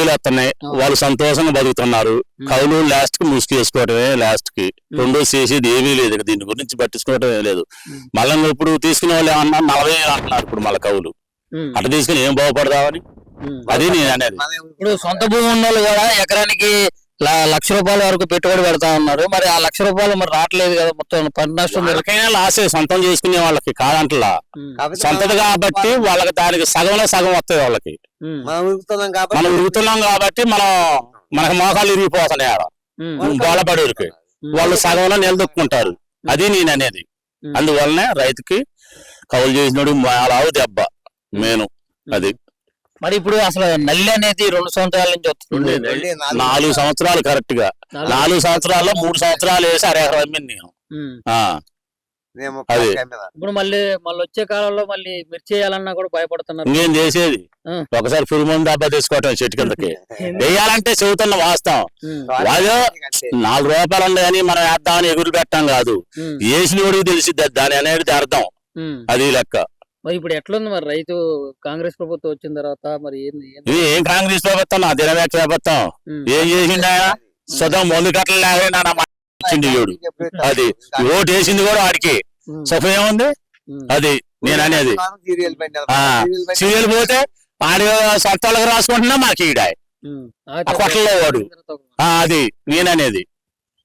వేలు వస్తున్నాయి, వాళ్ళు సంతోషంగా బతుకుతున్నారు. కౌలు లాస్ట్ కి ముసుకేసుకోవటమే, లాస్ట్ కి రెండో చేసేది ఏమీ లేదు. దీని గురించి పట్టించుకోవటమే లేదు. మళ్ళీ ఇప్పుడు తీసుకునే వాళ్ళు ఏమన్నా 40,000 అంటున్నారు ఇప్పుడు మళ్ళీ కౌలు. అట్లా తీసుకుని ఏం బాగుపడదామని అది నేను అనేది. ఇప్పుడు సొంత భూమి ఉన్న వాళ్ళు కూడా ఎకరానికి ₹1,00,000 వరకు పెట్టుబడి పెడతా ఉన్నారు. మరి ఆ ₹1,00,000 మరి రావట్లేదు కదా, మొత్తం పంట నష్టం. ఎవరికైనా లాసే సొంతం చేసుకునే వాళ్ళకి, కాదంటలా సొంతది కాబట్టి వాళ్ళకి దానికి సగంలో సగం వస్తాయి వాళ్ళకి. మనం ఉరుగుతున్నాం కాబట్టి మనకు మోకాలు ఇరిగిపోతున్నాయి ఆడ గోళపడేరికి. వాళ్ళు సగంలో నిలదొక్కుంటారు. అది నేను అనేది. అందువల్లనే రైతుకి కౌలు చేసినోడు మాలావు దెబ్బ మేను అది. మరి ఇప్పుడు అసలు నల్లి అనేది 2 సంవత్సరాల నుంచి వస్తుంది. 4 సంవత్సరాలు కరెక్ట్ గా 4 సంవత్సరాల్లో 3 సంవత్సరాలు వేసి 6 ఎకరాలు అమ్మింది నేను. అది ఇప్పుడు మళ్ళీ వచ్చే కాలంలో మళ్ళీ మిర్చి చేయాలన్నా కూడా భయపడుతున్నారు. ఇంకేం చేసేది, ఒకసారి పురుగు మందు డబ్బా తీసుకోవటం చెట్టు కిందకి వేయాలంటే చెబుతున్న వాస్తవం. వాళ్ళు ₹4 ఉంది అని మనం వేద్దామని ఎగురు పెట్టాం కాదు, వేసిన వాడికి తెలిసిద్ది దాని అనేది అర్థం. అది లెక్క. మరి ఇప్పుడు ఎట్లుంది మరి రైతు? కాంగ్రెస్ ప్రభుత్వం వచ్చిన తర్వాత మరి ఏం కాంగ్రెస్ ప్రభుత్వం, నా దినవేక్ష ప్రభుత్వం ఏం చేసిండు ఆయన? సుధం మందు కట్టలు లేకపోయినా అది ఓటు వేసింది కూడా వాడికి సుఖం ఏముంది. అది నేను అనేది. సీరియల్ పోతే ఆడి సొంత వాళ్ళకి రాసుకుంటున్నా మాకు ఈడ కొట్టలో వాడు. అది నేననేది.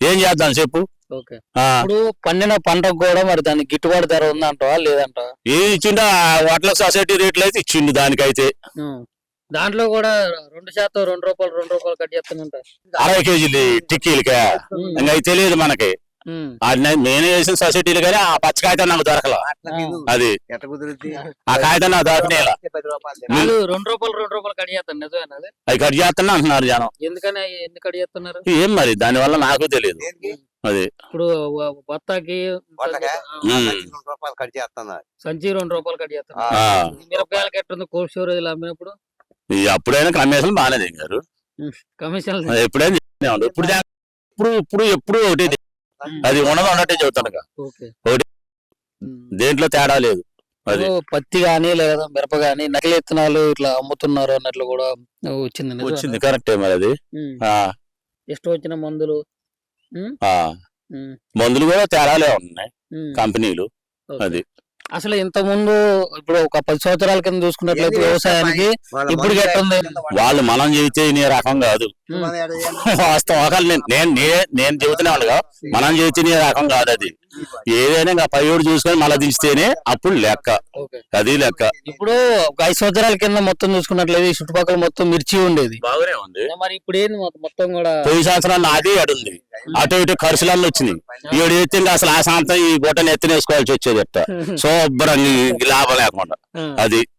ఏం చేద్దాం చెప్పు. ఇప్పుడు పండిన పంటకు కూడా మరి దానికి గిట్టుబాటు ధర ఉందంటావా లేదంటా? ఏం ఇచ్చిండో వాటిలో సొసైటీ రేట్లు అయితే ఇచ్చిండు. దానికైతే దాంట్లో కూడా 2% ₹2 కట్ చేస్తానంట 60 కేజీలు టిక్కీలకే. ఇంకా అవి తెలియదు మనకి. నేను వేసిన సొసైటీలు కానీ ఆ పచ్చ కాగితం నాకు దొరకల. అది ఆ కాగితం నాకు దొరకనేలా. ₹2 కట్ చేస్తాను నిజమేనా? అవి కట్ చేస్తున్నా అంటున్నారు జనం. ఎందుకని ఎందుకు కట్ చేస్తున్నారు ఏం మరి దాని వల్ల నాకు తెలియదు. అది ఇప్పుడు బత్తాకి సంచి ₹2 కట్ చేస్తున్నారు. మిరపకాయలకి ఎట్టుంది కోల్డ్ స్టోరేజ్ అమ్మినప్పుడు? అప్పుడైనా కమిషన్ బాగానే దిగారు. కమిషన్ ఎప్పుడైనా ఇప్పుడు ఎప్పుడు ఒకటి అది ఉన్నట్టే చెబుతాను. ఒకటి దేంట్లో తేడా లేదు. అది పత్తి గానీ లేదా మిరప గానీ నకిలీ విత్తనాలు ఇట్లా అమ్ముతున్నారు అన్నట్లు కూడా వచ్చింది. కరెక్టే మరి. అది ఇష్టం వచ్చిన మందులు కూడా తేడాలే ఉన్నాయి కంపెనీలు. అది అసలు ఇంత ముందు ఇప్పుడు ఒక 10 సంవత్సరాల కింద చూసుకున్నట్లయితే వ్యవసాయానికి ఇప్పుడు ఎట్టుంది? వాళ్ళు మనం చెబితే నీ రకం కాదు వాస్తవం. నేను చెబుతున్నా వాళ్ళుగా మనం చెబితే నీ రకం కాదు. అది ఏదైనా ఇంకా పైడు చూసుకొని మళ్ళీ దించితేనే అప్పుడు లెక్క. అది లెక్క. ఇప్పుడు 5 సంవత్సరాల కింద మొత్తం చూసుకున్నట్లయితే ఈ చుట్టుపక్కల మొత్తం మిర్చి ఉండేది, బాగానే ఉంది. మరి ఇప్పుడు ఏంది మొత్తం కూడా? 10 సంవత్సరాలు నాది అడుంది. అటు ఇటు ఖర్చులన్నీ వచ్చినాయి. ఈడు ఎత్తి అసలు ఆ సాంతం ఈ బొట్టని ఎత్తినేసుకోవాల్సి వచ్చేది. శుభ్రంగా లాభం లేకుండా. అది